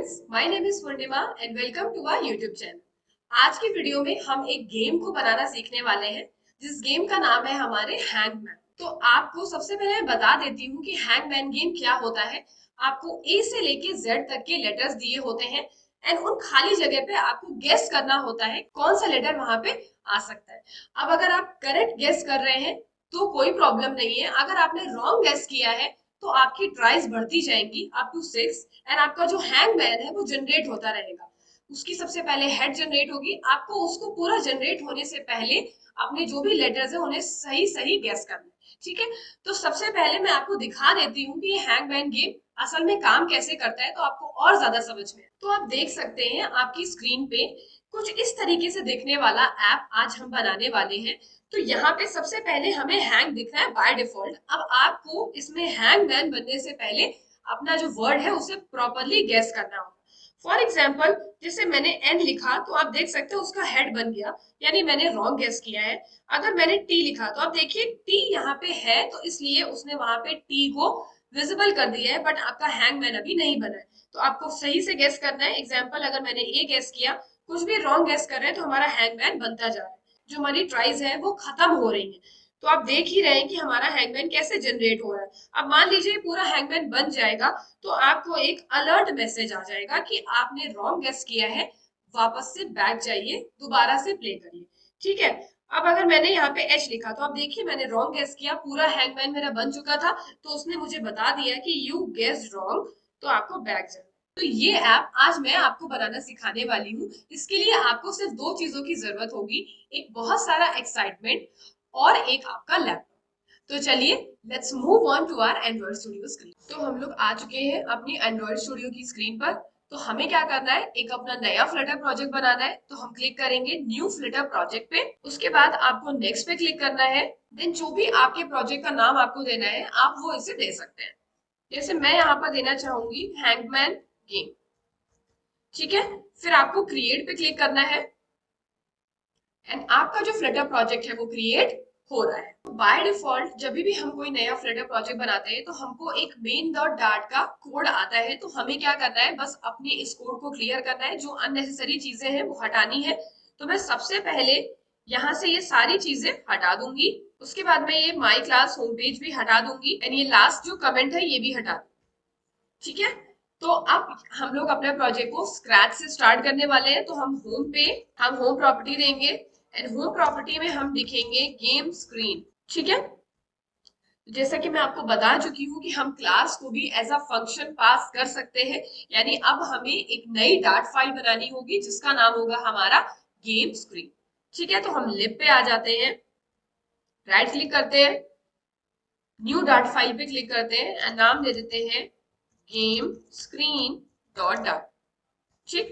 Friends, my name is Purnima and welcome to our YouTube channel. आज की video में हम एक गेम को बनाना सीखने वाले हैं जिस गेम का नाम है हमारे हैंगमैन। तो आपको सबसे पहले मैं बता देती हूँ कि हैंगमैन गेम क्या होता है। आपको ए से लेके जेड तक के लेटर्स दिए होते हैं एंड उन खाली जगह पे आपको गेस करना होता है कौन सा लेटर वहां पे आ सकता है। अब अगर आप करेक्ट गेस कर रहे हैं तो कोई प्रॉब्लम नहीं है। अगर आपने रॉन्ग गेस किया है तो आपकी ट्राइज बढ़ती जाएंगी अप टू 6 एंड आपका जो हैंगमैन है वो जनरेट होता रहेगा। उसकी सबसे पहले हेड जनरेट होगी। आपको उसको पूरा जनरेट होने से पहले अपने जो भी लेटर्स है उन्हें सही सही गैस करना है। ठीक है, तो सबसे पहले मैं आपको दिखा देती हूँ कि ये हैंगमैन गेम असल में काम कैसे करता है तो आपको और ज्यादा समझ में आए। तो आप देख सकते हैं आपकी स्क्रीन पे कुछ इस तरीके से दिखने वाला ऐप आज हम बनाने वाले हैं। तो यहाँ पे सबसे पहले हमें हैंग दिख रहा है बाय डिफॉल्ट। अब आपको इसमें हैंगमैन बनने से पहले अपना जो वर्ड है उसे प्रॉपरली गेस करना होगा। फॉर एग्जाम्पल जैसे मैंने एन लिखा तो आप देख सकते हो उसका हेड बन गया, यानी मैंने रॉन्ग गेस किया है। अगर मैंने टी लिखा तो आप देखिए टी यहाँ पे है तो इसलिए उसने वहां पे टी को विजिबल कर दिया है, बट आपका हैंगमैन अभी नहीं बना है। तो आपको सही से गेस करना है। एग्जाम्पल अगर मैंने ए गेस किया, कुछ भी रॉन्ग गेस कर रहे हैं तो हमारा हैंगमैन बनता जा रहा है। जो हमारी ट्राइज है वो खत्म हो रही है। तो आप देख ही रहे हैं कि हमारा हैंगमैन कैसे जनरेट हो रहा है। अब मान लीजिए पूरा हैंगमैन बन जाएगा तो आपको एक अलर्ट मैसेज आ जाएगा कि आपने रॉन्ग गेस किया है, वापस से बैक जाइए, दोबारा से प्ले करिए। ठीक है, अब अगर मैंने यहाँ पे एच लिखा तो आप देखिए मैंने रॉन्ग गेस किया, पूरा हैंगमैन मेरा बन चुका था तो उसने मुझे बता दिया कि यू गेस्ड रॉन्ग, तो आपको बैक जाना। तो ये ऐप आज मैं आपको बनाना सिखाने वाली हूँ। इसके लिए आपको सिर्फ दो चीजों की जरूरत होगी, एक बहुत सारा एक्साइटमेंट और एक आपका लैपटॉप। तो चलिए let's move on to our Android Studio screen. तो हम लोग आ चुके हैं अपनी एंड्रॉइड स्टूडियो की स्क्रीन पर। तो हमें क्या करना है, एक अपना नया फ्लटर प्रोजेक्ट बनाना है। तो हम क्लिक करेंगे न्यू फ्लटर प्रोजेक्ट पे। उसके बाद आपको नेक्स्ट पे क्लिक करना है। देन जो भी आपके प्रोजेक्ट का नाम आपको देना है आप वो इसे दे सकते हैं। जैसे मैं यहाँ पर देना चाहूंगी हैंगमैन गेम। ठीक है, फिर आपको क्रिएट पे क्लिक करना है एंड आपका जो फ्लटर प्रोजेक्ट है वो क्रिएट हो रहा है। बाय डिफॉल्ट जब भी हम कोई नया फ्लटर प्रोजेक्ट बनाते हैं तो हमको एक मेन डॉट डार्ट का कोड आता है। तो हमें क्या करना है, बस अपने इस कोड को क्लियर करना है, जो अननेसेसरी चीजें हैं वो हटानी है। तो मैं सबसे पहले यहाँ से ये सारी चीजें हटा दूंगी। उसके बाद मैं ये माई क्लास होम पेज भी हटा दूंगी एंड ये लास्ट जो कमेंट है ये भी हटा दूंगी। ठीक है, तो अब हम लोग अपने प्रोजेक्ट को स्क्रैच से स्टार्ट करने वाले हैं। तो हम होम प्रॉपर्टी देंगे एंड होम प्रॉपर्टी में हम लिखेंगे गेम स्क्रीन। ठीक है, जैसा कि मैं आपको बता चुकी हूँ कि हम क्लास को भी एज अ फंक्शन पास कर सकते हैं। यानी अब हमें एक नई डार्ट फाइल बनानी होगी जिसका नाम होगा हमारा गेम स्क्रीन। ठीक है, तो हम लिब पे आ जाते हैं, राइट क्लिक करते हैं, न्यू डार्ट फाइल पे क्लिक करते हैं एंड नाम दे देते हैं गेम स्क्रीन डॉट डार्ट। ठीक,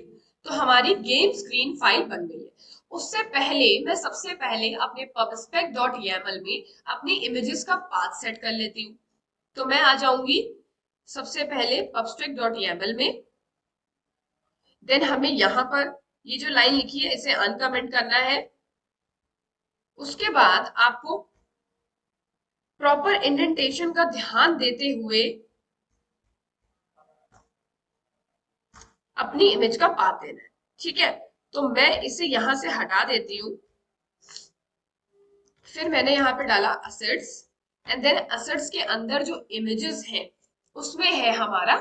तो हमारी गेम स्क्रीन फाइल बन गई है। उससे पहले मैं सबसे पहले अपने पबस्पेक डॉट YAML में अपनी इमेजेस का पाथ सेट कर लेती हूँ। तो मैं आ जाऊंगी सबसे पहले पबस्पेक डॉट YAML में। देन हमें यहाँ पर ये जो लाइन लिखी है इसे अनकमेंट करना है। उसके बाद आपको प्रॉपर इंडेंटेशन का ध्यान देते हुए अपनी इमेज का पाथ देना है। ठीक है, तो मैं इसे यहां से हटा देती हूँ। फिर मैंने यहाँ पे डाला असेट्स एंड देन असेट्स के अंदर जो इमेजेस हैं उसमें है हमारा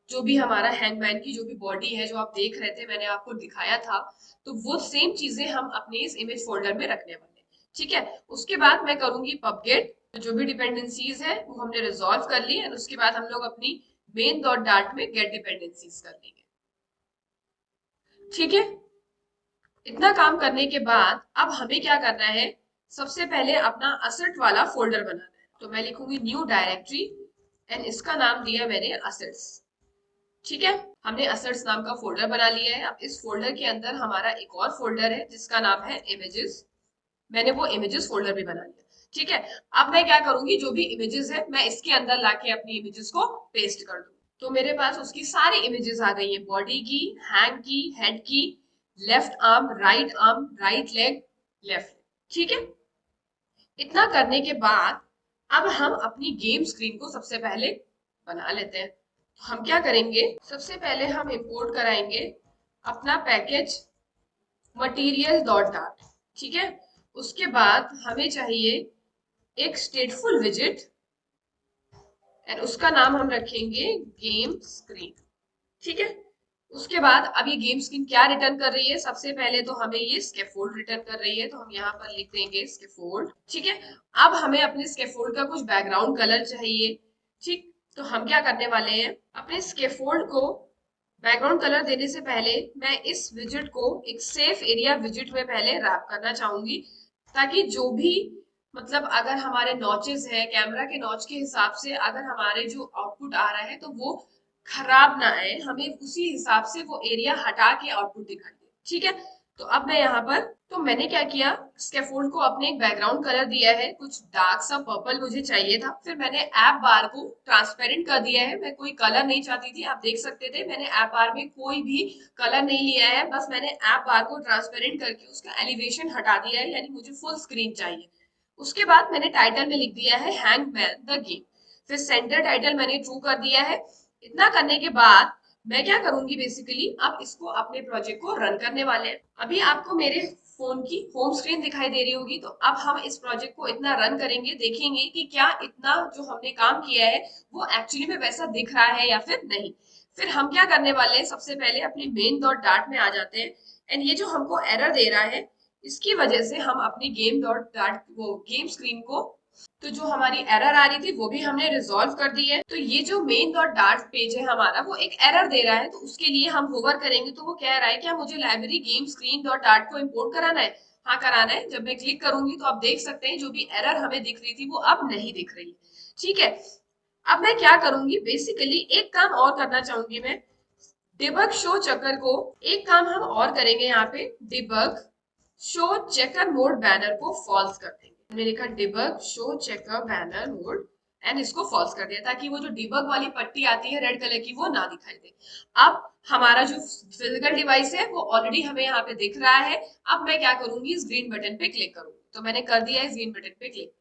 जो भी हमारा हैंगमैन की जो भी बॉडी है जो आप देख रहे थे, मैंने आपको दिखाया था। तो वो सेम चीजें हम अपने इस इमेज फोल्डर में रखने वाले हैं। ठीक है, उसके बाद मैं करूंगी पबगेट। जो भी डिपेंडेंसीज है वो हमने रिजॉल्व कर ली एंड उसके बाद हम लोग अपनी मेन डॉट डार्ट में गेट डिपेंडेंसीज कर लेंगे। ठीक है, इतना काम करने के बाद अब हमें क्या करना है, सबसे पहले अपना असेट वाला फोल्डर बनाना है। तो मैं लिखूंगी न्यू डायरेक्टरी एंड इसका नाम दिया मैंने असेट्स। ठीक है, हमने असेट्स नाम का फोल्डर बना लिया है। अब इस फोल्डर के अंदर हमारा एक और फोल्डर है जिसका नाम है इमेजेस। मैंने वो इमेजेस फोल्डर भी बना लिया। ठीक है, अब मैं क्या करूंगी, जो भी इमेजेस है मैं इसके अंदर लाके अपनी इमेजेस को पेस्ट कर दूंगी। तो मेरे पास उसकी सारी इमेजेस आ गई है, बॉडी की, हैंड की, हेड की, left arm, right arm, right leg, left. ठीक है, इतना करने के बाद अब हम अपनी गेम स्क्रीन को सबसे पहले बना लेते हैं। हम क्या करेंगे, सबसे पहले हम इंपोर्ट कराएंगे अपना पैकेज मटेरियल डॉट डार्ट। ठीक है, उसके बाद हमें चाहिए एक स्टेटफुल विजिट एंड उसका नाम हम रखेंगे गेम स्क्रीन। ठीक है, उसके बाद अब ये गेम स्क्रीन क्या रिटर्न कर रही है, सबसे पहले तो हमें ये स्कैफोल्ड रिटर्न कर रही है, तो हम यहाँ पर लिख देंगे स्कैफोल्ड। ठीक है, अब हमें अपने स्कैफोल्ड का कुछ बैकग्राउंड कलर चाहिए। ठीक, तो हम क्या करने वाले हैं, अपने स्कैफोल्ड को बैकग्राउंड कलर देने से पहले मैं इस विजिट को एक सेफ एरिया विजिट में पहले रैप करना चाहूंगी, ताकि जो भी मतलब अगर हमारे नॉचेस है कैमरा के नॉच के हिसाब से अगर हमारे जो आउटपुट आ रहा है तो वो खराब ना आए, हमें उसी हिसाब से वो एरिया हटा के आउटपुट दिखाई दे। ठीक है, तो अब मैं यहाँ पर, तो मैंने क्या किया, स्कैफोल्ड को अपने एक बैकग्राउंड कलर दिया है, कुछ डार्क सा पर्पल मुझे चाहिए था, फिर मैंने ऐप बार को ट्रांसपेरेंट कर दिया है, मैं कोई कलर नहीं चाहती थी, आप देख सकते थे मैंने ऐप बार में कोई भी कलर नहीं लिया है, बस मैंने ऐप बार को ट्रांसपेरेंट करके उसका एलिवेशन हटा दिया है, यानी मुझे फुल स्क्रीन चाहिए। उसके बाद मैंने टाइटल में लिख दिया है हैंगमैन द गेम, फिर सेंटर टाइटल मैंने ट्रू कर दिया है। इतना करने के बाद मैं क्या करूंगी, बेसिकली अब इसको अपने प्रोजेक्ट को रन करने वाले हैं। अभी आपको मेरे फोन की होम स्क्रीन दिखाई दे रही होगी, तो अब हम इस प्रोजेक्ट को इतना रन करेंगे, देखेंगे कि क्या इतना जो हमने काम किया है वो एक्चुअली में वैसा दिख रहा है या फिर नहीं। फिर हम क्या करने वाले हैं, सबसे पहले अपने मेन डॉट डार्ट में आ जाते हैं एंड ये जो हमको एरर दे रहा है इसकी वजह से हम अपनी गेम डॉट डार्ट वो गेम स्क्रीन को, तो जो हमारी एरर आ रही थी वो भी हमने रिजॉल्व कर दी है। तो ये जो मेन डॉट डार्ट पेज है हमारा वो एक एरर दे रहा है, तो उसके लिए हम होवर करेंगे तो वो कह रहा है क्या मुझे library game screen dot dart को इम्पोर्ट कराना है। हाँ कराना है, जब मैं क्लिक करूंगी तो आप देख सकते हैं जो भी एरर हमें दिख रही थी वो अब नहीं दिख रही है। ठीक है, अब मैं क्या करूंगी, बेसिकली एक काम और करना चाहूंगी मैं, डिबग शो चेकर को एक काम हम और करेंगे यहाँ पे, debug show checker mode banner को फॉल्स कर देंगे। हमने लिखा debug show checker banner mode and इसको फॉल्स कर दिया, ताकि वो जो डिबग वाली पट्टी आती है रेड कलर की वो ना दिखाई दे। अब हमारा जो फिजिकल डिवाइस है वो ऑलरेडी हमें यहाँ पे दिख रहा है। अब मैं क्या करूंगी, इस ग्रीन बटन पे क्लिक करूंगी, तो मैंने कर दिया इस ग्रीन बटन पे क्लिक।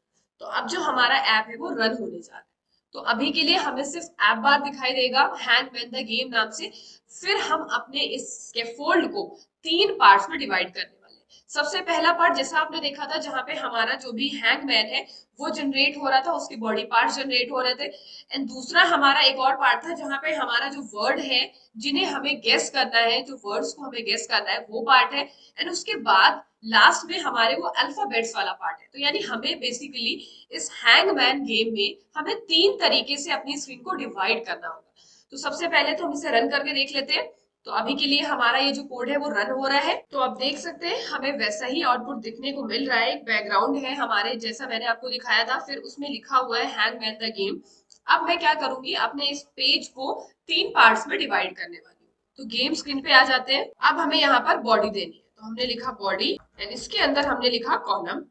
तो अब जो हमारा ऐप है वो रन होने जा रहा है। तो अभी के लिए हमें सिर्फ ऐप बार दिखाई देगा हैंगमैन द गेम नाम से। फिर हम अपने इस स्कैफोल्ड को तीन पार्ट्स में डिवाइड करने वाले हैं। सबसे पहला पार्ट जैसा आपने देखा था, जहां पे हमारा जो भी हैंगमैन है वो जनरेट हो रहा था, उसके बॉडी पार्ट्स जनरेट हो रहे थे। एंड दूसरा हमारा एक और पार्ट था जहां पे हमारा जो वर्ड है जिन्हें हमें गेस करना है, जो वर्ड्स को हमें गेस करना है वो पार्ट है। एंड उसके बाद लास्ट में हमारे वो अल्फाबेट्स वाला पार्ट है। तो यानी हमें बेसिकली इस हैंगमैन गेम में हमें तीन तरीके से अपनी स्क्रीन को डिवाइड करना होगा। तो सबसे पहले तो हम इसे रन करके देख लेते हैं। तो अभी के लिए हमारा ये जो कोड है वो रन हो रहा है, तो आप देख सकते हैं हमें वैसा ही आउटपुट दिखने को मिल रहा है। एक बैकग्राउंड है हमारे जैसा मैंने आपको दिखाया था, फिर उसमें लिखा हुआ है हैंगमैन द गेम। अब मैं क्या करूंगी, अपने इस पेज को तीन पार्ट्स में डिवाइड करने वाली हूँ। तो गेम स्क्रीन पे आ जाते हैं। अब हमें यहाँ पर बॉडी देनी है, तो हमने लिखा बॉडी एंड इसके अंदर हमने लिखा कॉलम,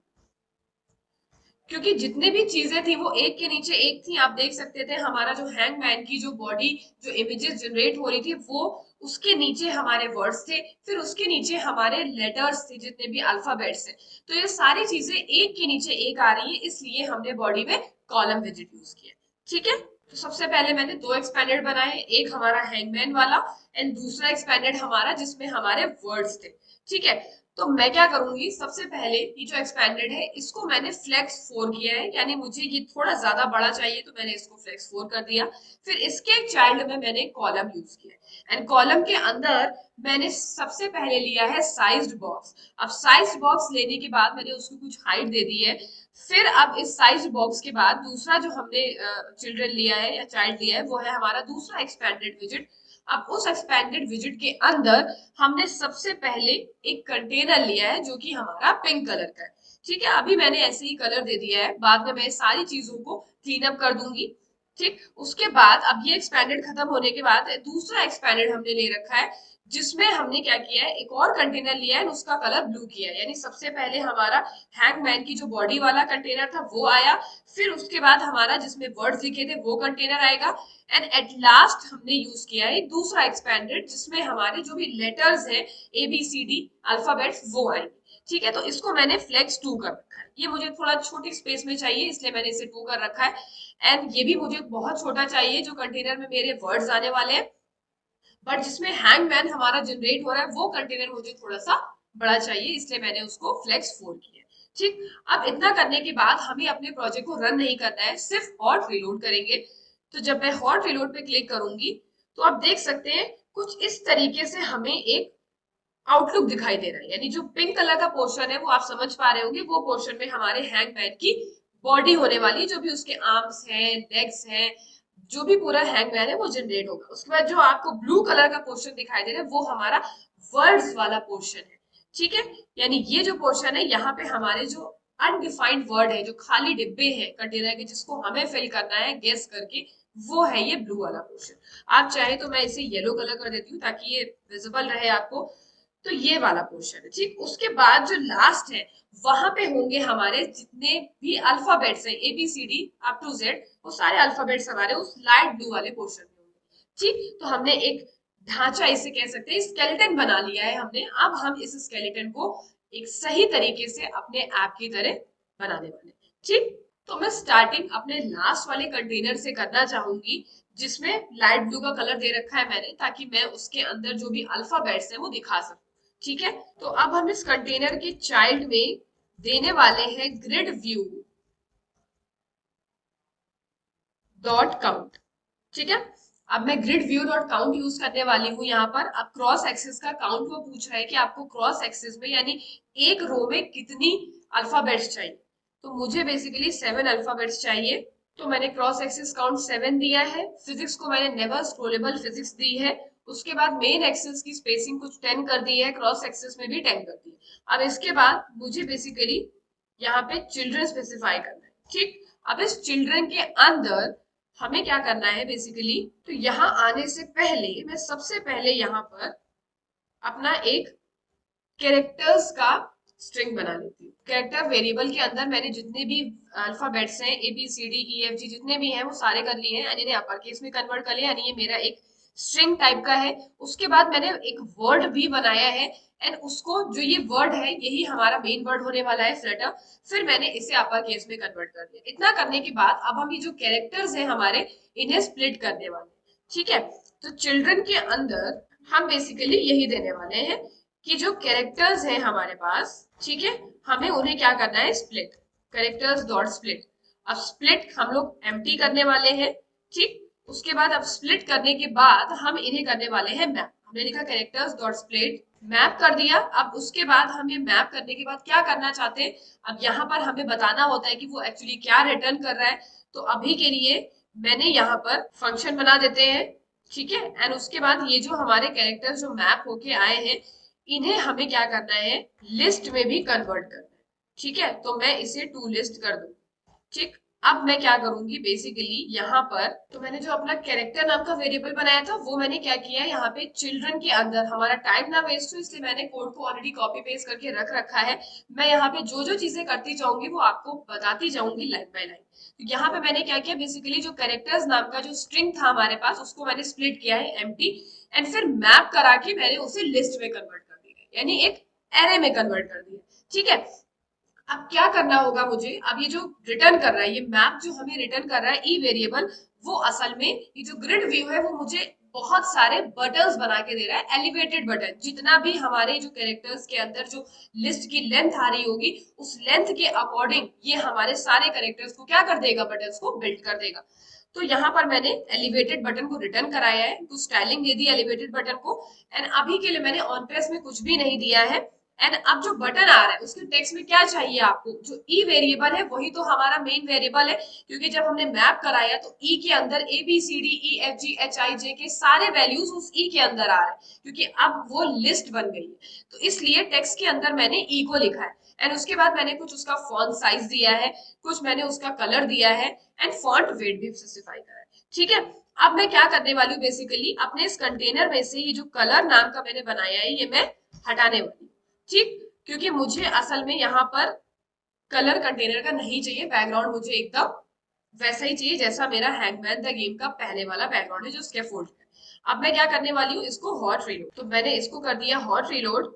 क्योंकि जितने भी चीजें थी वो एक के नीचे एक थी। आप देख सकते थे हमारा जो हैंगमैन की जो बॉडी, जो इमेजेस जनरेट हो रही थी वो, उसके नीचे हमारे वर्ड्स थे, फिर उसके नीचे हमारे लेटर्स थे जितने भी अल्फाबेट्स है। तो ये सारी चीजें एक के नीचे एक आ रही है, इसलिए हमने बॉडी में कॉलम विजिट यूज किया। ठीक है, तो सबसे पहले मैंने दो एक्सपेंडेड बनाए, एक हमारा हैंगमैन वाला एंड दूसरा एक्सपेंडेड हमारा जिसमें हमारे वर्ड्स थे। ठीक है, तो मैं क्या करूंगी, सबसे पहले ये जो एक्सपेंडेड है इसको मैंने फ्लेक्स 4 किया है, यानी मुझे ये थोड़ा ज्यादा बड़ा चाहिए तो मैंने इसको फ्लेक्स 4 कर दिया। फिर इसके एक चाइल्ड में मैंने कॉलम यूज किया एंड कॉलम के अंदर मैंने सबसे पहले लिया है साइज्ड बॉक्स। अब साइज्ड बॉक्स लेने के बाद मैंने उसको कुछ हाइट दे दी है। फिर अब इस साइज्ड बॉक्स के बाद दूसरा जो हमने चिल्ड्रन लिया है या चाइल्ड लिया है वो है हमारा दूसरा एक्सपेंडेड विजिट। अब उस एक्सपेंडेड विजिट के अंदर हमने सबसे पहले एक कंटेनर लिया है जो कि हमारा पिंक कलर का है। ठीक है, अभी मैंने ऐसे ही कलर दे दिया है, बाद में मैं सारी चीजों को क्लीन अप कर दूंगी। ठीक, उसके बाद अब ये एक्सपेंडेड खत्म होने के बाद दूसरा एक्सपेंडेड हमने ले रखा है, जिसमें हमने क्या किया है, एक और कंटेनर लिया है, उसका कलर ब्लू किया है। यानी सबसे पहले हमारा हैंगमैन की जो बॉडी वाला कंटेनर था वो आया, फिर उसके बाद हमारा जिसमें वर्ड्स लिखे थे वो कंटेनर आएगा एंड एट लास्ट हमने यूज किया है दूसरा एक्सपेंडेड जिसमें हमारे जो भी लेटर्स है, A B C D alphabets वो आएंगे। ठीक है, तो इसको मैंने फ्लेक्स 2 कर रखा है। ये मुझे थोड़ा छोटी स्पेस में चाहिए, इसलिए मैंने इसे 2 कर रखा है। एंड ये भी मुझे बहुत छोटा चाहिए, जो कंटेनर में मेरे वर्ड्स आने वाले हैं, बट जिसमें हैंगमैन हमारा जनरेट हो रहा है वो कंटेनर मुझे थोड़ा सा बड़ा चाहिए, इसलिए मैंने उसको फ्लेक्स 4 किया। ठीक, अब इतना करने के बाद हमें अपने प्रोजेक्ट को रन नहीं करना है, सिर्फ हॉट रिलोड करेंगे। तो जब मैं हॉट रिलोड पे क्लिक करूंगी तो आप देख सकते हैं कुछ इस तरीके से हमें एक आउटलुक दिखाई दे रहा है। यानी जो पिंक कलर का पोर्शन है वो आप समझ पा रहे होंगे, वो पोर्शन में हमारे हैंगमैन की बॉडी होने वाली है, जो भी उसके आर्म्स हैं, लेग्स हैं, जो भी पूरा हैंगमैन है वो जनरेट होगा। उसके बाद जो आपको ब्लू कलर का पोर्शन दिखाई दे रहा है वो हमारा वर्ड्स वाला पोर्शन है। ठीक है, यानी ये जो पोर्शन है यहाँ पे हमारे जो अनडिफाइंड वर्ड है, जो खाली डिब्बे हैं कंटेनर के, जिसको हमें फिल करना है गेस करके, वो है ये ब्लू वाला पोर्शन। आप चाहे तो मैं इसे येलो कलर कर देती हूँ ताकि ये विजिबल रहे आपको। तो ये वाला पोर्शन है। ठीक, उसके बाद जो लास्ट है वहां पे होंगे हमारे जितने भी अल्फाबेट्स हैं, A B C D up to Z, वो सारे अल्फाबेट्स हमारे उस लाइट ब्लू वाले पोर्शन में होंगे। ठीक, तो हमने एक ढांचा, इसे कह सकते हैं स्केलेटन बना लिया है हमने। अब हम इस स्केलेटन को एक सही तरीके से अपने ऐप की तरह बनाने वाले। ठीक, तो मैं स्टार्टिंग अपने लास्ट वाले कंटेनर से करना चाहूंगी, जिसमें लाइट ब्लू का कलर दे रखा है मैंने, ताकि मैं उसके अंदर जो भी अल्फाबेट्स है वो दिखा सकूं। ठीक है, तो अब हम इस कंटेनर के चाइल्ड में देने वाले हैं ग्रिड व्यू डॉट काउंट। ठीक है, अब मैं grid view dot count use करने वाली हूँ यहाँ पर। अब क्रॉस एक्सिस का काउंट वो पूछ रहा है कि आपको क्रॉस एक्सिस में यानी एक रो में कितनी अल्फाबेट्स चाहिए। तो मुझे बेसिकली 7 अल्फाबेट्स चाहिए। तो मैंने क्रॉस एक्सिस काउंट 7 दिया है। फिजिक्स को मैंने नेवर स्क्रोलेबल फिजिक्स दी है। उसके बाद मेन एक्सिस की स्पेसिंग कुछ 10 कर दी है, क्रॉस एक्सिस में भी 10 कर दी है। अब इसके बाद मुझे बेसिकली यहाँ पे चिल्ड्रन स्पेसिफाई करना है। ठीक, अब इस चिल्ड्रन के अंदर हमें क्या करना है बेसिकली, तो यहाँ आने से पहले मैं सबसे पहले यहाँ पर अपना एक कैरेक्टर्स का स्ट्रिंग बना लेती हूँ। कैरेक्टर वेरिएबल के अंदर मैंने जितने भी अल्फाबेट्स हैं, A B C D E F G जितने भी हैं वो सारे कर लिए हैं, यानी इन्हें अपर केस में कन्वर्ट कर लिया, यानी ये मेरा एक स्ट्रिंग टाइप का है। उसके बाद मैंने एक वर्ड भी बनाया है, एंड उसको जो ये वर्ड है यही हमारा मेन वर्ड होने वाला है फ्लटर। फिर मैंने इसे अपर केस में कन्वर्ट कर दिया। इतना करने के बाद अब हम ये जो कैरेक्टर्स हैं हमारे, इन्हें स्प्लिट करने वाले हैं। ठीक है, तो चिल्ड्रन के अंदर हम बेसिकली यही देने वाले हैं कि जो कैरेक्टर्स हैं हमारे पास, ठीक है, हमें उन्हें क्या करना है, स्प्लिट। Characters dot split. अब स्प्लिट हम लोग एम्प्टी करने वाले हैं। ठीक, उसके बाद अब स्प्लिट करने के बाद हम इन्हें करने वाले हैं मैप। हमने लिखा कैरेक्टर्स डॉट स्प्लिट, मैप कर दिया। अब उसके बाद हम ये मैप करने के बाद क्या करना चाहते हैं, अब यहाँ पर हमें बताना होता है कि वो एक्चुअली क्या रिटर्न कर रहा है। तो अभी के लिए मैंने यहाँ पर फंक्शन बना देते हैं। ठीक है, एंड उसके बाद ये जो हमारे कैरेक्टर्स जो मैप होके आए हैं, इन्हें हमें क्या करना है, लिस्ट में भी कन्वर्ट करना है। ठीक है, तो मैं इसे टू लिस्ट कर दूं। ठीक, अब मैं क्या करूंगी बेसिकली यहाँ पर, तो मैंने जो अपना कैरेक्टर नाम का वेरिएबल बनाया था वो मैंने क्या किया है, यहाँ पे चिल्ड्रन के अंदर हमारा टाइम ना वेस्ट हो, इसलिए मैंने कोड को ऑलरेडी कॉपी पेस्ट करके रख रखा है। मैं यहाँ पे जो जो चीजें करती जाऊंगी वो आपको बताती जाऊंगी लाइन बाय लाइन। तो यहाँ पे मैंने क्या किया, बेसिकली जो कैरेक्टर्स नाम का जो स्ट्रिंग था हमारे पास, उसको मैंने स्प्लिट किया है एम्प्टी, एंड फिर मैप करा के मैंने उसे लिस्ट में कन्वर्ट कर दिया, यानी एक एरे में कन्वर्ट कर दिया। ठीक है, अब क्या करना होगा मुझे, अब ये जो रिटर्न कर रहा है, ये मैप जो हमें रिटर्न कर रहा है ई वेरिएबल, वो असल में ये जो ग्रिड व्यू है वो मुझे बहुत सारे बटन्स बना के दे रहा है, एलिवेटेड बटन। जितना भी हमारे जो कैरेक्टर्स के अंदर जो लिस्ट की लेंथ आ रही होगी, उस लेंथ के अकॉर्डिंग ये हमारे सारे कैरेक्टर्स को क्या कर देगा, बटन्स को बिल्ड कर देगा। तो यहाँ पर मैंने एलिवेटेड बटन को रिटर्न कराया है, तो स्टाइलिंग दे दी एलिवेटेड बटन को। एंड अभी के लिए मैंने ऑन प्रेस में कुछ भी नहीं दिया है। एंड अब जो बटन आ रहा है उसके टेक्स्ट में क्या चाहिए आपको, जो ई वेरिएबल है वही तो हमारा मेन वेरिएबल है, क्योंकि जब हमने मैप कराया तो ई के अंदर A B C D E F G H I J के सारे वैल्यूज उस ई के अंदर आ रहे हैं, क्योंकि अब वो लिस्ट बन गई है। तो इसलिए टेक्स्ट के अंदर मैंने ई को लिखा है। एंड उसके बाद मैंने कुछ उसका फॉन्ट साइज दिया है, कुछ मैंने उसका कलर दिया है, एंड फॉन्ट वेट भी स्पेसिफाई करा है। ठीक है, अब मैं क्या करने वाली हूँ, बेसिकली अपने इस कंटेनर में से ये जो कलर नाम का मैंने बनाया है ये मैं हटाने वाली हूँ। ठीक, क्योंकि मुझे असल में यहाँ पर कलर कंटेनर का नहीं चाहिए, बैकग्राउंड मुझे एकदम वैसा ही चाहिए जैसा मेरा हैंगमैन द गेम का पहले वाला बैकग्राउंड है जो स्कैफोल्ड है। अब मैं क्या करने वाली हूँ, इसको हॉट रीलोड, तो मैंने इसको कर दिया हॉट रीलोड।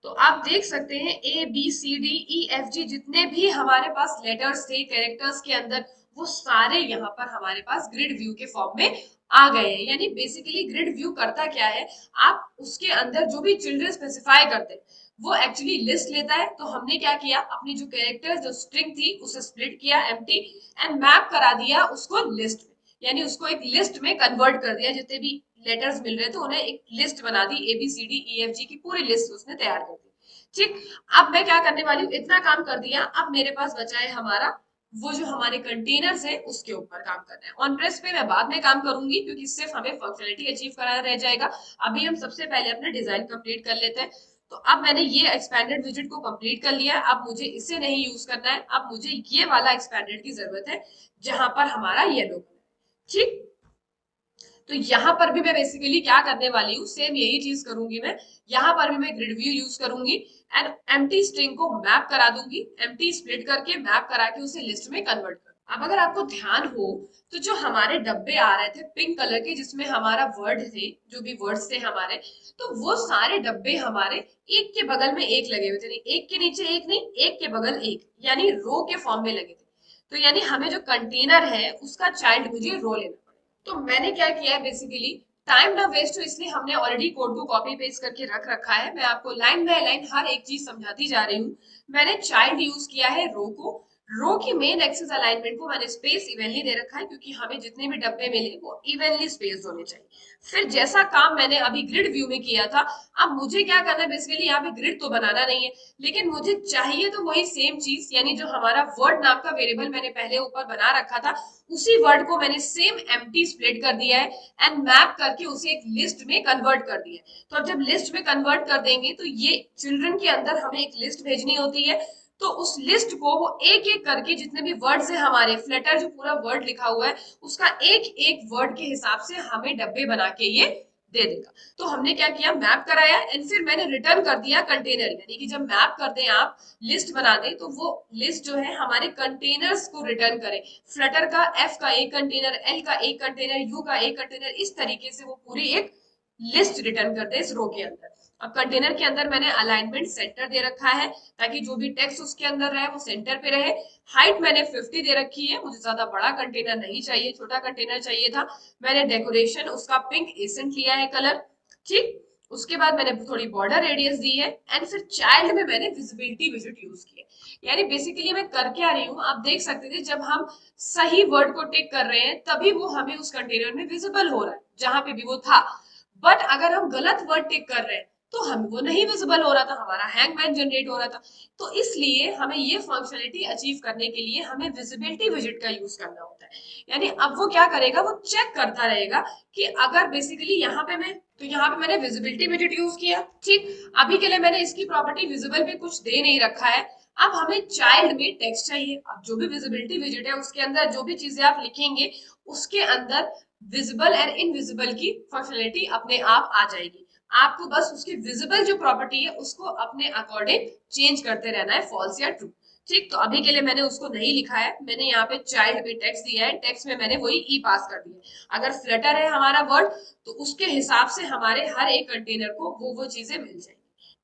तो आप देख सकते हैं A B C D E F G जितने भी हमारे पास लेटर्स थे कैरेक्टर्स के अंदर, वो सारे यहाँ पर हमारे पास ग्रिड व्यू के फॉर्म में आ गए हैं। यानी बेसिकली ग्रिड व्यू करता क्या है, आप उसके अंदर जो भी चिल्ड्रन स्पेसिफाई करते हैं वो एक्चुअली लिस्ट लेता है। तो हमने क्या किया, अपनी जो कैरेक्टर जो स्ट्रिंग थी उसे स्प्लिट किया एम्प्टी एंड मैप करा दिया उसको लिस्ट में, यानी उसको एक लिस्ट में कन्वर्ट कर दिया। जितने भी लेटर्स मिल रहे थे उन्हें एक लिस्ट बना दी, A B C D E F G की पूरी लिस्ट उसने तैयार कर दी। ठीक, अब मैं क्या करने वाली हूँ, इतना काम कर दिया, अब मेरे पास बचा है हमारा वो जो हमारे कंटेनर्स है उसके ऊपर काम करना है। ऑन प्रेस पे मैं बाद में काम करूंगी क्योंकि सिर्फ हमें फंक्शनलिटी अचीव कराना रह जाएगा। अभी हम सबसे पहले अपना डिजाइन कंप्लीट कर लेते हैं। तो अब मैंने ये एक्सपैंडेड विजिट को कंप्लीट कर लिया है, अब मुझे इसे नहीं यूज करना है, अब मुझे ये वाला एक्सपैंडेड की जरूरत है जहां पर हमारा येलो। ठीक, तो यहाँ पर भी मैं बेसिकली क्या करने वाली हूँ, सेम यही चीज करूंगी मैं। यहाँ पर भी मैं ग्रिड व्यू यूज करूंगी एंड एम्प्टी स्ट्रिंग को मैप करा दूंगी, एम्प्टी स्प्लिट करके मैप करा के उसे लिस्ट में कन्वर्ट कर। अब अगर आपको ध्यान हो तो जो हमारे डब्बे आ रहे थे पिंक कलर के जिसमें हमारा वर्ड थे, जो भी वर्ड्स थे हमारे, तो वो सारे डब्बे हमारे एक के बगल में एक लगे हुए थे, नहीं एक के नीचे एक, नहीं एक के बगल एक, यानी रो के फॉर्म में लगे थे। तो यानी हमें जो कंटेनर है उसका चाइल्ड मुझे रो लेना पड़ेगा। तो मैंने क्या किया है बेसिकली, टाइम ना वेस्ट हो इसलिए हमने ऑलरेडी कोड को कॉपी पेस्ट करके रख रखा है। मैं आपको लाइन बाय लाइन हर एक चीज समझाती जा रही हूँ। मैंने चाइल्ड यूज किया है रो को, रो की मेन एक्सेस अलाइनमेंट को मैंने स्पेस इवनली दे रखा है क्योंकि हमें जितने भी डब्बे मिले वो इवनली स्पेस होने चाहिए। फिर जैसा काम मैंने अभी ग्रिड व्यू में किया था, अब मुझे क्या करना है बेसिकली, यहाँ पे ग्रिड तो बनाना नहीं है लेकिन मुझे चाहिए तो वही सेम चीज, यानी जो हमारा वर्ड नाम का वेरिएबल मैंने पहले ऊपर बना रखा था उसी वर्ड को मैंने सेम एम्प्टी स्प्लिट कर दिया है एंड मैप करके उसे एक लिस्ट में कन्वर्ट कर दिया है। तो अब जब लिस्ट में कन्वर्ट कर देंगे तो ये चिल्ड्रन के अंदर हमें एक लिस्ट भेजनी होती है। तो उस लिस्ट को वो एक एक करके जितने भी वर्ड्स है हमारे, फ्लटर जो पूरा वर्ड लिखा हुआ है उसका एक एक वर्ड के हिसाब से हमें डब्बे बना के ये दे देगा। तो हमने क्या किया, मैप कराया एंड फिर मैंने रिटर्न कर दिया कंटेनर, यानी कि जब मैप कर दें आप, लिस्ट बना दें तो वो लिस्ट जो है हमारे कंटेनर्स को रिटर्न करे। फ्लटर का एफ का एक कंटेनर, एल का एक कंटेनर, यू का एक कंटेनर, इस तरीके से वो पूरी एक लिस्ट रिटर्न करते हैं इस रो के अंदर। अब कंटेनर के अंदर मैंने अलाइनमेंट सेंटर दे रखा है ताकि जो भी टेक्स्ट उसके अंदर रहे वो सेंटर पे रहे। हाइट मैंने 50 दे रखी है, मुझे ज्यादा बड़ा कंटेनर नहीं चाहिए, छोटा कंटेनर चाहिए था। मैंने डेकोरेशन उसका पिंक एसेंट लिया है कलर। ठीक, उसके बाद मैंने थोड़ी बॉर्डर रेडियस दी है एंड फिर चाइल्ड में मैंने विजिबिलिटी विजिट यूज की है। यानी बेसिकली मैं कर क्या रही हूँ, आप देख सकते थे जब हम सही वर्ड को टिक कर रहे हैं तभी वो हमें उस कंटेनर में विजिबल हो रहा है जहां पे भी वो था। बट अगर हम गलत वर्ड टिक कर रहे हैं तो हम वो नहीं विजिबल हो रहा था, हमारा हैंगमैन जनरेट हो रहा था। तो इसलिए हमें ये फंक्शनलिटी अचीव करने के लिए हमें विजिबिलिटी विजिट का यूज करना होता है। यानी अब वो क्या करेगा, वो चेक करता रहेगा कि अगर बेसिकली यहाँ पे मैं, तो यहाँ पे मैंने विजिबिलिटी विजिट यूज किया। ठीक, अभी के लिए मैंने इसकी प्रॉपर्टी विजिबल पे कुछ दे नहीं रखा है। अब हमें चाइल्ड में टेक्स्ट चाहिए, अब जो भी विजिबिलिटी विजिट है उसके अंदर जो भी चीजें आप लिखेंगे उसके अंदर विजिबल एंड इनविजिबल की फंक्शनलिटी अपने आप आ जाएगी। आपको बस उसकी विजिबल जो प्रॉपर्टी है उसको अपने अकॉर्डिंग चेंज करते रहना है, फॉल्स या ट्रू। ठीक, तो अभी के लिए मैंने उसको नहीं लिखा है, मैंने यहाँ पे चाइल्ड में टेक्स्ट दिया है, टेक्स्ट में मैंने वही ई पास कर दिया। अगर फ्लटर है हमारा वर्ड तो उसके हिसाब से हमारे हर एक कंटेनर को वो चीजें मिल जाएंगी।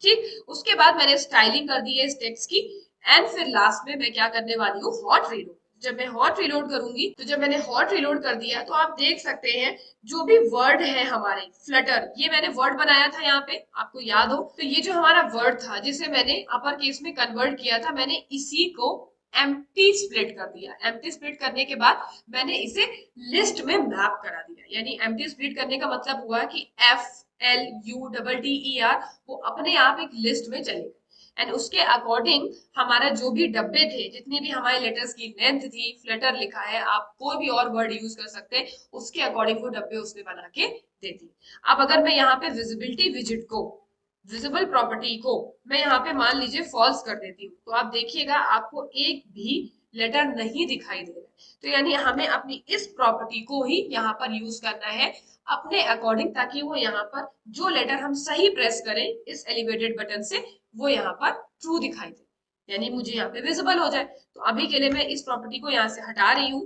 ठीक, उसके बाद मैंने स्टाइलिंग कर दी है इस टेक्स्ट की एंड फिर लास्ट में मैं क्या करने वाली हूँ, हॉट रीलोड। जब मैं हॉट रिलोड करूंगी, तो जब मैंने हॉट रिलोड कर दिया तो आप देख सकते हैं जो भी वर्ड है हमारे फ्लटर, ये मैंने वर्ड बनाया था यहाँ पे, आपको याद हो तो ये जो हमारा वर्ड था जिसे मैंने अपर केस में कन्वर्ट किया था, मैंने इसी को एम्प्टी स्प्लिट कर दिया। एम्प्टी स्प्लिट करने के बाद मैंने इसे लिस्ट में मैप करा दिया। यानी एम्प्टी स्प्लिट करने का मतलब हुआ कि F L U double T E R वो अपने आप एक लिस्ट में चलेगा एंड उसके अकॉर्डिंग हमारा जो भी डब्बे थे, जितनी भी हमारे लेटर्स की लेंथ थी, फ्लटर लिखा है, आप कोई भी और वर्ड यूज कर सकते हैं, उसके अकॉर्डिंग वो डब्बे उसने बना के दे दी। अब अगर मैं यहाँ पे विजिबिलिटी विजिट को, विजिबल प्रॉपर्टी को मैं यहाँ पे मान लीजिए फॉल्स कर देती हूँ, तो आप देखिएगा आपको एक भी लेटर नहीं दिखाई दे रहा है। तो यानी हमें अपनी इस प्रॉपर्टी को ही यहाँ पर यूज करना है अपने अकॉर्डिंग, ताकि वो यहाँ पर जो लेटर हम सही प्रेस करें इस एलिवेटेड बटन से वो यहाँ पर ट्रू दिखाई दे, यानी मुझे यहाँ पे विजिबल हो जाए। तो अभी के लिए मैं इस प्रॉपर्टी को यहाँ से हटा रही हूँ।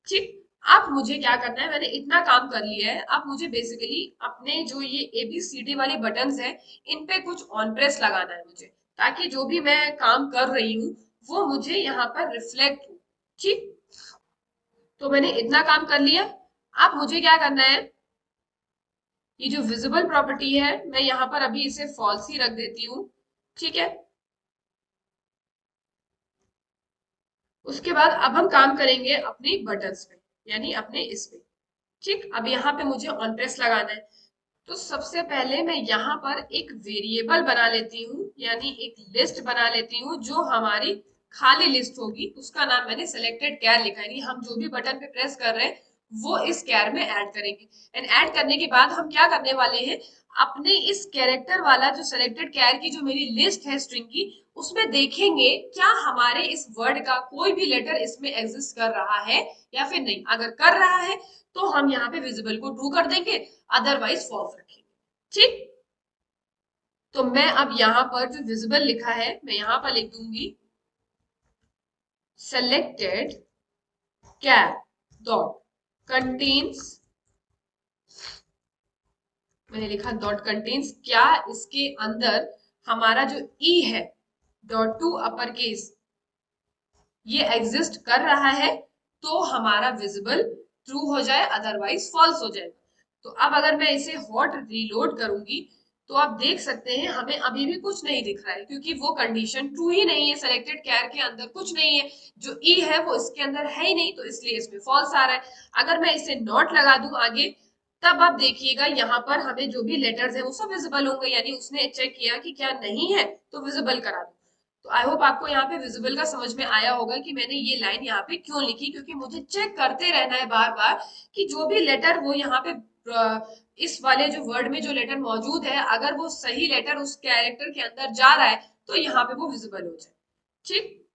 ठीक, अब मुझे क्या करना है, मैंने इतना काम कर लिया है, अब मुझे बेसिकली अपने जो ये ABCD वाली बटन्स है इन पे कुछ ऑन प्रेस लगाना है मुझे, ताकि जो भी मैं काम कर रही हूँ वो मुझे यहाँ पर रिफ्लेक्ट हो। ठीक, तो मैंने इतना काम कर लिया। अब मुझे क्या करना है, ये जो विजिबल प्रॉपर्टी है मैं यहाँ पर अभी इसे फॉल्स ही रख देती हूँ। ठीक है, उसके बाद अब हम काम करेंगे अपनी बटन्स पे, यानी अपने इस पे। ठीक, अब यहाँ पे मुझे ऑन प्रेस लगाना है। तो सबसे पहले मैं यहाँ पर एक वेरिएबल बना लेती हूँ, यानी एक लिस्ट बना लेती हूँ जो हमारी खाली लिस्ट होगी, उसका नाम मैंने सिलेक्टेड कैर लिखा है, यानी हम जो भी बटन पे प्रेस कर रहे हैं वो इस कैर में ऐड करेंगे। एंड ऐड करने के बाद हम क्या करने वाले हैं, अपने इस कैरेक्टर वाला जो सिलेक्टेड कैर की जो मेरी लिस्ट है स्ट्रिंग की, उसमें देखेंगे क्या हमारे इस वर्ड का कोई भी लेटर इसमें एग्जिस्ट कर रहा है या फिर नहीं। अगर कर रहा है तो हम यहाँ पे विजिबल को ट्रू कर देंगे, अदरवाइज फॉल्स रखेंगे। ठीक, तो मैं अब यहाँ पर जो विजिबल लिखा है मैं यहाँ पर लिख दूंगी सेलेक्टेड कैर डॉट कंटेन्स, मैंने लिखा डॉट कंटेन्स, क्या इसके अंदर हमारा जो ई है डॉट टू अपर केस ये एग्जिस्ट कर रहा है, तो हमारा विजिबल ट्रू हो जाए, अदरवाइज फॉल्स हो जाएगा। तो अब अगर मैं इसे हॉट रीलोड करूंगी तो आप देख सकते हैं हमें अभी भी कुछ नहीं दिख रहा है, क्योंकि वो कंडीशन ट्रू ही नहीं है, सेलेक्टेड कैर के अंदर कुछ नहीं है, जो ई है वो इसके अंदर है ही नहीं, तो इसलिए इसमें फॉल्स आ रहा है। अगर मैं इसे नॉट लगा दूं आगे, तब आप देखिएगा यहाँ पर हमें जो भी लेटर्स है वो सब विजिबल होंगे, यानी उसने चेक किया कि क्या नहीं है तो विजिबल करा दो। तो आई होप आपको यहाँ पे विजिबल का समझ में आया होगा कि मैंने ये लाइन यहाँ पे क्यों लिखी, क्योंकि मुझे चेक करते रहना है बार बार कि जो भी लेटर वो यहाँ पे इस वाले जो वर्ड में जो लेटर मौजूद है, अगर वो सही लेटर उस कैरेक्टर के अंदर जा रहा है तो यहाँ पे वो विजिबल हो जाए। ठीक,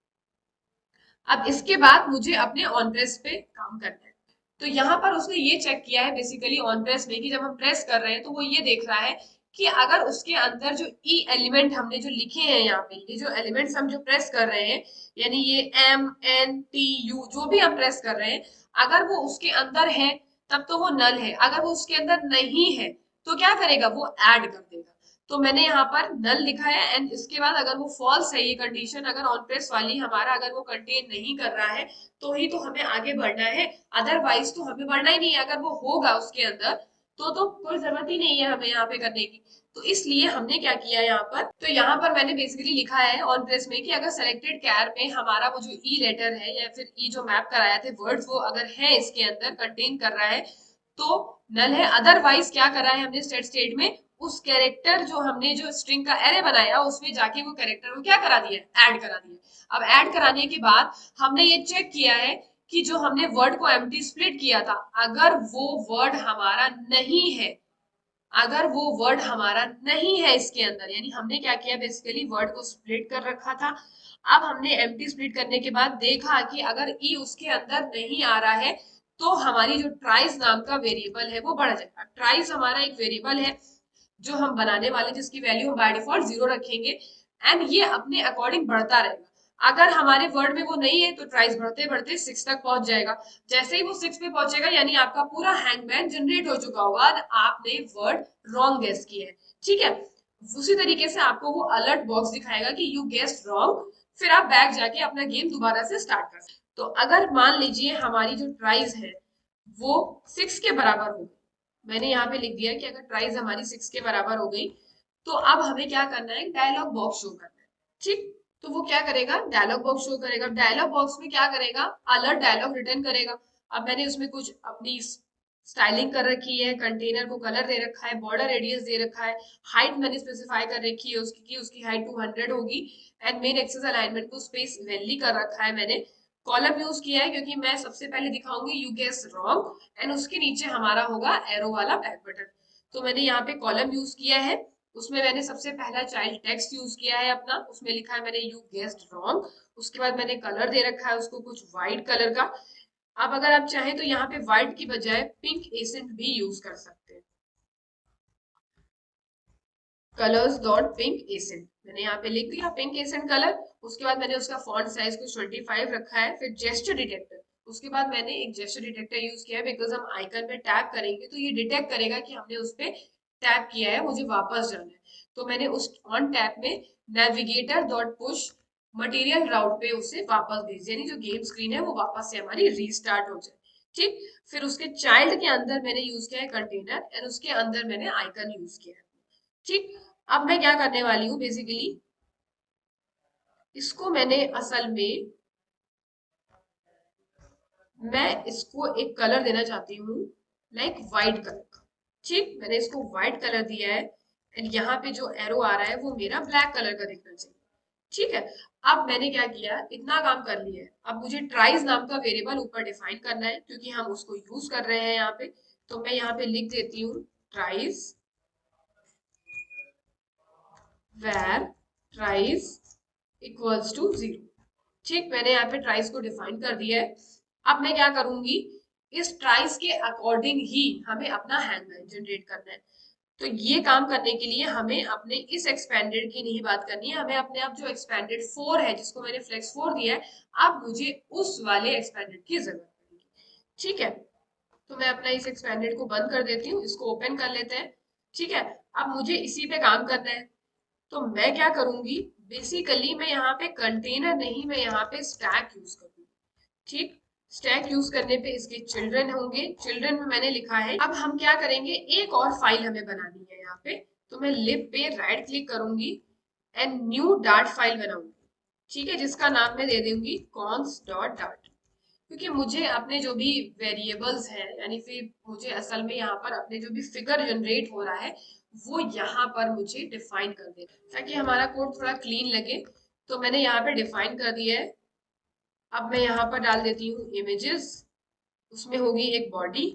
अब इसके बाद मुझे अपने ऑन प्रेस पे काम करना है। तो यहाँ पर उसने ये चेक किया है बेसिकली ऑन प्रेस में कि जब हम प्रेस कर रहे हैं तो वो ये देख रहा है कि अगर उसके अंदर जो ई एलिमेंट हमने जो लिखे हैं यहाँ पे, ये जो एलिमेंट्स हम जो प्रेस कर रहे हैं, यानी ये MNTU जो भी हम प्रेस कर रहे हैं, अगर वो उसके अंदर है तब तो वो नल है, अगर वो उसके अंदर नहीं है तो क्या करेगा, वो ऐड कर देगा। तो मैंने यहाँ पर नल लिखा है, एंड इसके बाद अगर वो फॉल्स है ये कंडीशन, अगर ऑन प्रेस वाली हमारा अगर वो कंटेन नहीं कर रहा है तो ही तो हमें आगे बढ़ना है, अदरवाइज तो हमें बढ़ना ही नहीं है। अगर वो होगा उसके अंदर तो कोई जरूरत ही नहीं है हमें यहाँ पे करने की। तो इसलिए हमने क्या किया यहाँ पर, तो यहाँ पर मैंने बेसिकली लिखा है ऑन प्रेस में कि अगर सेलेक्टेड कैर में हमारा वो जो ई लेटर है या फिर ई जो मैप कराया थे वर्ड्स वो अगर है इसके अंदर कंटेन कर रहा है तो नल है, अदरवाइज क्या करा है हमने स्टेट स्टेट में, उस कैरेक्टर जो हमने जो स्ट्रिंग का एरे बनाया उसमें जाके वो कैरेक्टर को क्या करा दिया, ऐड करा दिया। अब ऐड कराने के बाद हमने ये चेक किया है कि जो हमने वर्ड को एम्प्टी स्प्लिट किया था, अगर वो वर्ड हमारा नहीं है, अगर वो वर्ड हमारा नहीं है इसके अंदर, यानी हमने क्या किया बेसिकली वर्ड को स्प्लिट कर रखा था। अब हमने एम्प्टी स्प्लिट करने के बाद देखा कि अगर ई उसके अंदर नहीं आ रहा है तो हमारी जो ट्राइज नाम का वेरिएबल है वो बढ़ जाएगा। ट्राइज हमारा एक वेरिएबल है जो हम बनाने वाले, जिसकी वैल्यू हम बाय डिफॉल्ट 0 रखेंगे, एंड ये अपने अकॉर्डिंग बढ़ता रहेगा। अगर हमारे वर्ड में वो नहीं है तो ट्राइस बढ़ते बढ़ते 6 तक पहुंच जाएगा। जैसे ही वो 6 पे पहुंचेगा यानी आपका पूरा हैंगमैन जनरेट हो चुका होगा और आपने वर्ड रॉन्ग गेस किया है। ठीक है, उसी तरीके से आपको वो अलर्ट बॉक्स दिखाएगा कि यू गेस्ड रॉन्ग, फिर आप बैक जाके अपना गेम दोबारा से स्टार्ट कर सकते। तो अगर मान लीजिए हमारी जो ट्राइज है वो 6 के बराबर हो, मैंने यहाँ पे लिख दिया कि अगर प्राइस हमारी 6 के बराबर हो गई तो अब हमें क्या करना है, डायलॉग बॉक्स शो करना है। ठीक, तो वो क्या करेगा, डायलॉग बॉक्स शो करेगा। डायलॉग बॉक्स में क्या करेगा, अलर्ट डायलॉग रिटर्न करेगा। अब मैंने उसमें कुछ अपनी स्टाइलिंग कर रखी है, कंटेनर को कलर दे रखा है, बॉर्डर रेडियस दे रखा है, हाइट मैंने स्पेसिफाई कर रखी है उसकी कि उसकी हाइट 200 होगी, एंड मेन एक्सेस अलाइनमेंट को स्पेस इवनली कर रखा है। मैंने कॉलम यूज किया है क्योंकि मैं सबसे पहले दिखाऊंगी यू गेस रॉन्ग एंड उसके नीचे हमारा होगा एरो वाला बैक बटन। तो मैंने यहाँ पे कॉलम यूज किया है, उसमें मैंने सबसे पहला चाइल्ड टेक्स्ट यूज किया है अपना, उसमें लिखा है मैंने यू गेस्ड रॉन्ग। उसके बाद मैंने कलर दे रखा है उसको कुछ व्हाइट कलर का। अब अगर आप चाहें तो यहाँ पे व्हाइट की बजाय पिंक एसेंट भी यूज कर सकते हैं, कलर्स डॉट पिंक एसेंट मैंने यहाँ पे लिख दिया पिंक एसेंट कलर। उसके बाद मैंने उसका फॉन्ट साइज को 25 रखा है। फिर जेस्चर डिटेक्टर, उसके बाद मैंने एक जेस्चर डिटेक्टर यूज किया है, बिकॉज हम आइकन पे टैप करेंगे तो ये डिटेक्ट करेगा कि हमने उस पे टैप किया है, मुझे वापस जाना है। तो मैंने उस ऑन टैप में नेविगेटर डॉट पुश मटेरियल राउट पे उसे वापस भेज दिया, यानी जो गेम स्क्रीन है वो वापस से हमारी रीस्टार्ट हो जाए। ठीक, फिर उसके चाइल्ड के अंदर मैंने यूज किया है कंटेनर एंड उसके अंदर मैंने आइकन यूज किया है। ठीक, अब मैं क्या करने वाली हूँ बेसिकली, इसको मैंने असल में मैं इसको एक कलर देना चाहती हूँ, लाइक व्हाइट कलर का। ठीक, मैंने इसको व्हाइट कलर दिया है एंड यहाँ पे जो एरो आ रहा है वो मेरा ब्लैक कलर का दिखना चाहिए। ठीक है, अब मैंने क्या किया, इतना काम कर लिया है। अब मुझे ट्राइज नाम का वेरिएबल ऊपर डिफाइन करना है क्योंकि हम उसको यूज कर रहे हैं यहाँ पे। तो मैं यहाँ पे लिख देती हूँ tries where tries equals to 0। ठीक, मैंने यहाँ पे ट्राइस को डिफाइन कर दिया है। अब मैं क्या करूंगी, इस ट्राइस के अकॉर्डिंग ही हमें अपना हैंगमैन जनरेट करना है। तो ये काम करने के लिए हमें अपने इस एक्सपेंडेड की नहीं बात करनी है, हमें अपने आप जो एक्सपेंडेड 4 है जिसको मैंने फ्लेक्स 4 दिया है, अब मुझे उस वाले एक्सपेंडेड की जरूरत पड़ेगी। ठीक है, तो मैं अपना इस एक्सपेंडेड को बंद कर देती हूँ, इसको ओपन कर लेते हैं। ठीक है, अब मुझे इसी पे काम करना है। तो मैं क्या करूंगी, बेसिकली मैं यहाँ पे कंटेनर नहीं, मैं यहाँ पे स्टैक यूज करूंगी। ठीक, स्टैक यूज करने पे इसके चिल्ड्रन होंगे, चिल्ड्रन में मैंने लिखा है। अब हम क्या करेंगे, एक और फाइल हमें बनानी है यहाँ पे। तो मैं लिब पे राइट क्लिक करूंगी एंड न्यू डार्ट फाइल बनाऊंगी। ठीक है, जिसका नाम मैं दे दूंगी कॉन्स डॉट डार्ट, क्योंकि मुझे अपने जो भी वेरिएबल्स हैं, यानी फिर मुझे असल में यहाँ पर अपने जो भी फिगर जनरेट हो रहा है वो यहाँ पर मुझे डिफाइन कर दे, ताकि हमारा कोड थोड़ा क्लीन लगे। तो मैंने यहाँ पे डिफाइन कर दिया है। अब मैं यहाँ पर डाल देती हूँ इमेजेस, उसमें होगी एक बॉडी,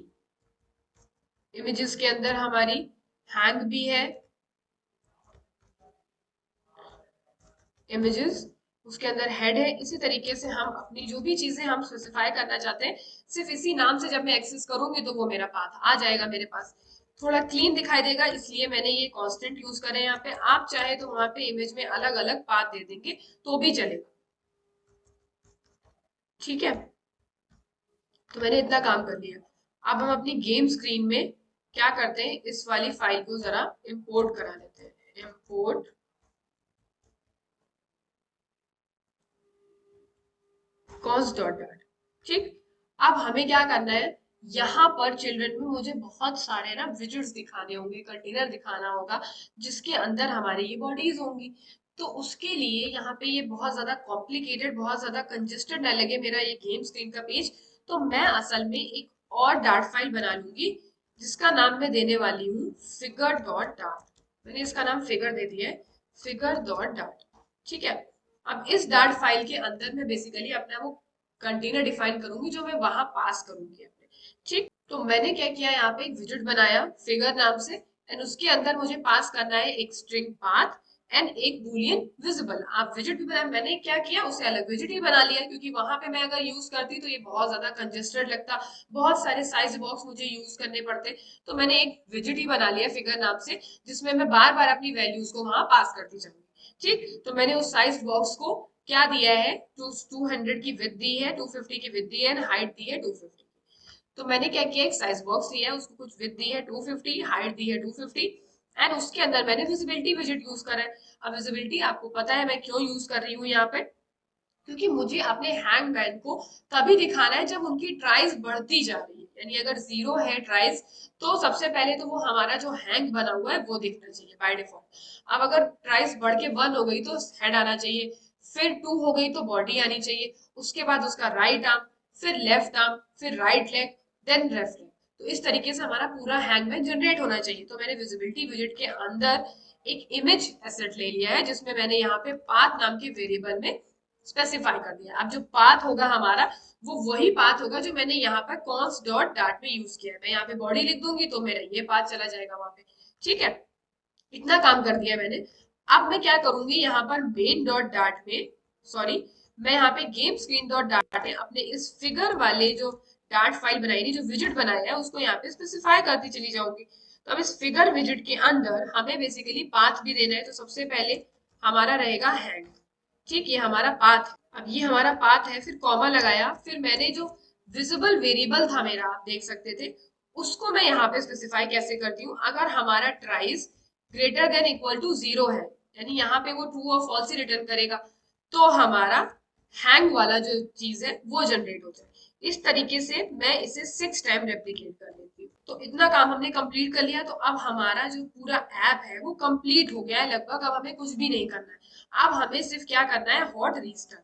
इमेजेस के अंदर हमारी हैंग भी है, इमेजेस उसके अंदर हेड है। इसी तरीके से हम अपनी जो भी चीजें हम स्पेसिफाई करना चाहते हैं, सिर्फ इसी नाम से जब मैं एक्सेस करूंगी तो वो मेरा पाथ आ जाएगा मेरे पास, थोड़ा क्लीन दिखाई देगा, इसलिए मैंने ये कांस्टेंट यूज करे यहाँ पे। आप चाहे तो वहां पे इमेज में अलग अलग पाथ दे देंगे तो भी चलेगा। ठीक है, तो मैंने इतना काम कर लिया। अब हम अपनी गेम स्क्रीन में क्या करते हैं, इस वाली फाइल को जरा इंपोर्ट करा लेते हैं। Import cons dot dot. ठीक, अब हमें क्या करना है, यहाँ पर चिल्ड्रन में मुझे बहुत सारे ना विजेट्स दिखाने होंगे, कंटेनर दिखाना होगा जिसके अंदर हमारी ये बॉडीज होंगी। तो उसके लिए यहाँ पे ये बहुत ज्यादा कॉम्प्लिकेटेड, बहुत ज्यादा कंजेस्टेड ना लगे मेरा ये गेम स्क्रीन का पेज, तो मैं असल में एक और डार्ट फाइल बना लूंगी जिसका नाम मैं देने वाली हूँ फिगर डॉट डार्ट। मैंने इसका नाम फिगर दे दिया है, फिगर डॉट डार्ट। ठीक है, अब इस डार्ट फाइल के अंदर मैं बेसिकली अपना वो कंटेनर डिफाइन करूंगी जो मैं वहां पास करूंगी अपने। ठीक, तो मैंने क्या किया, यहाँ पे एक विजेट बनाया फिगर नाम से एंड उसके अंदर मुझे पास करना है एक स्ट्रिंग पाथ एंड एक बूलियन विजिबल। आप विजेट भी बनाया, मैंने क्या किया उसे अलग विजेट ही बना लिया, क्योंकि वहां पे मैं अगर यूज करती तो ये बहुत ज्यादा कंजेस्टेड लगता, बहुत सारे साइज बॉक्स मुझे यूज करने पड़ते। तो मैंने एक विजेट ही बना लिया फिगर नाम से, जिसमें मैं बार बार अपनी वैल्यूज को वहां पास करती जाऊंगी। ठीक, तो मैंने उस साइज बॉक्स को क्या दिया है, 200 की विड्थ दी है, 250 की विड्थ दी है एंड हाइट दी है 250। तो मैंने क्या किया, एक साइज बॉक्स लिया है, उसको कुछ विड्थ दी है 250, हाइट दी है 250 एंड उसके अंदर मैंने विजिबिलिटी विजेट यूज करा है। अब विजिबिलिटी आपको पता है मैं क्यों यूज कर रही हूँ यहाँ पे, क्योंकि मुझे अपने हैंगमैन को तभी दिखाना है जब उनकी ट्राइज बढ़ती जा रही है, यानी अगर 0 है ट्राइज तो सबसे पहले तो वो हमारा जो हैंग बना हुआ है वो दिखना चाहिए बाय डिफॉल्ट। अब अगर ट्राइज बढ़ के 1 हो गई तो हेड आना चाहिए, फिर 2 हो गई तो बॉडी आनी चाहिए, उसके बाद उसका राइट आर्म, फिर लेफ्ट आर्म, फिर right leg, then left leg. तो इस तरीके से हमारा पूरा हैंगमैन जनरेट होना चाहिए। तो मैंने विजिबिलिटी विजेट के अंदर एक इमेज एसेट ले लिया है, जिसमें मैंने यहाँ पे पाथ नाम के वेरिएबल में स्पेसिफाई कर दिया। अब जो पाथ होगा हमारा वो वही पाथ होगा जो मैंने यहाँ पर कॉन्स डॉट डार्ट में यूज किया है। मैं यहाँ पे बॉडी लिख दूंगी तो मेरा ये पाथ चला जाएगा वहां पे। ठीक है, इतना काम कर दिया मैंने। अब मैं क्या करूंगी, यहाँ पर मेन डॉट डार्ट में, सॉरी, मैं यहाँ पे गेम स्क्रीन डॉट डार्ट में अपने इस फिगर वाले जो डार्ट फाइल बनाई थी, जो विजेट बनाया है, उसको यहाँ पे स्पेसिफाई करती चली जाऊंगी। तो अब इस फिगर विजेट के अंदर हमें बेसिकली पाथ भी देना है। तो सबसे पहले हमारा रहेगा हैंड। ठीक, ये हमारा पाथ है। अब ये हमारा पाथ है, फिर कॉमा लगाया, फिर मैंने जो विजिबल वेरिएबल था मेरा, आप देख सकते थे, उसको मैं यहाँ पे स्पेसिफाई कैसे करती हूँ। अगर हमारा ट्राइस ग्रेटर देन इक्वल टू 0 है, यानी यहाँ पे वो ट्रू और फॉल्स ही रिटर्न करेगा, तो हमारा हैंग वाला जो चीज है वो जनरेट होता है। इस तरीके से मैं इसे 6 टाइम रेप्लिकेट कर लेती हूँ। तो इतना काम हमने कंप्लीट कर लिया। तो अब हमारा जो पूरा ऐप है वो कंप्लीट हो गया है लगभग। अब हमें कुछ भी नहीं करना है, अब हमें सिर्फ क्या करना है, हॉट रीस्टार्ट।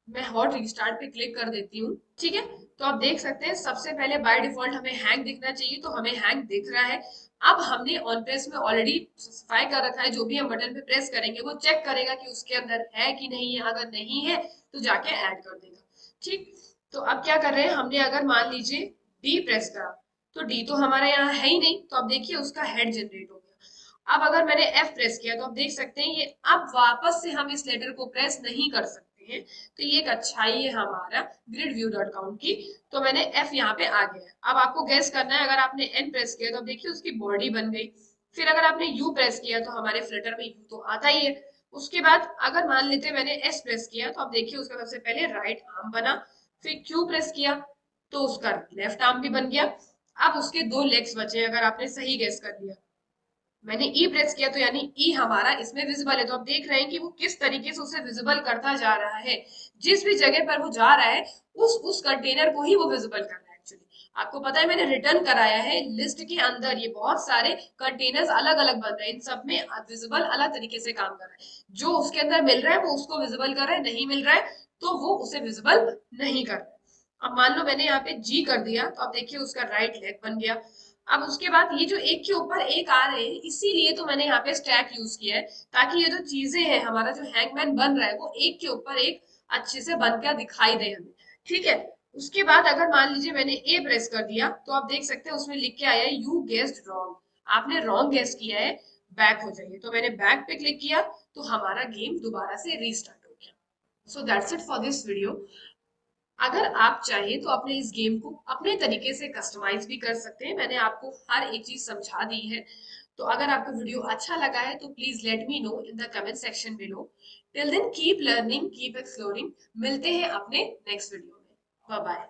मैं हॉट रिस्टार्ट पे क्लिक कर देती हूँ। ठीक है, तो आप देख सकते हैं सबसे पहले बाय डिफॉल्ट हमें हैंग दिखना चाहिए, तो हमें हैंग दिख रहा है। अब हमने ऑन प्रेस में ऑलरेडी स्पेसिफाई कर रखा है, जो भी हम बटन पे प्रेस करेंगे वो चेक करेगा कि उसके अंदर है कि नहीं है। अगर नहीं है तो जाके ऐड कर देगा। ठीक, तो अब क्या कर रहे हैं, हमने अगर मान लीजिए डी प्रेस करा, तो डी तो हमारे यहाँ है ही नहीं, तो अब देखिए उसका हेड जनरेट हो गया। अब अगर मैंने एफ प्रेस किया तो आप देख सकते हैं ये अब वापस से हम इस लेटर को प्रेस नहीं कर सकते हैं। तो ये एक अच्छाई है हमारा ग्रिड व्यू डॉट काउंट की। तो मैंने एफ यहाँ पे आ गया है। अब आपको गैस करना है, अगर आपने एन प्रेस किया तो अब देखिए उसकी बॉडी बन गई। फिर अगर आपने यू प्रेस किया तो हमारे फ्लटर में यू तो आता ही है। उसके बाद अगर मान लेते मैंने एस प्रेस किया तो अब देखिए उसका सबसे पहले राइट आर्म बना। फिर क्यू प्रेस किया तो उसका लेफ्ट आर्म भी बन गया। अब उसके दो लेग्स बचे, अगर आपने सही गैस कर लिया। मैंने ई प्रेस किया तो यानी ई हमारा इसमें विजिबल है। तो आप देख रहे हैं कि वो किस तरीके से उसे विजिबल करता जा रहा है। जिस भी जगह पर वो जा रहा है उस कंटेनर को ही वो विजिबल कर रहा है। एक्चुअली आपको पता है मैंने रिटर्न कराया है लिस्ट के अंदर, ये बहुत सारे कंटेनर्स अलग अलग बन रहे हैं, इन सब में विजिबल अलग तरीके से काम कर रहा है। जो उसके अंदर मिल रहा है वो उसको विजिबल कर रहा है, नहीं मिल रहा है तो वो उसे विजिबल नहीं कर रहा है। अब मान लो मैंने यहाँ पे जी कर दिया तो अब देखिए उसका राइट लेग बन गया। अब उसके बाद ये जो एक के ऊपर एक आ रहे हैं, इसीलिए तो मैंने यहाँ पे स्टैक यूज किया है, ताकि ये जो चीजें हैं, हमारा जो हैंगमैन बन रहा है वो एक के ऊपर एक अच्छे से बनकर दिखाई दे हमें। ठीक है, उसके बाद अगर मान लीजिए मैंने ए प्रेस कर दिया तो आप देख सकते हैं उसमें लिख के आया है यू गेस्ड रॉन्ग, आपने रॉन्ग गेस किया है, बैक हो जाइए। तो मैंने बैक पे क्लिक किया तो हमारा गेम दोबारा से रीस्टार्ट हो गया। So that's it for this video. अगर आप चाहें तो अपने इस गेम को अपने तरीके से कस्टमाइज भी कर सकते हैं। मैंने आपको हर एक चीज समझा दी है। तो अगर आपको वीडियो अच्छा लगा है तो please let me know in the comment section below. Till then keep learning, keep exploring. मिलते हैं अपने नेक्स्ट वीडियो में। Bye bye.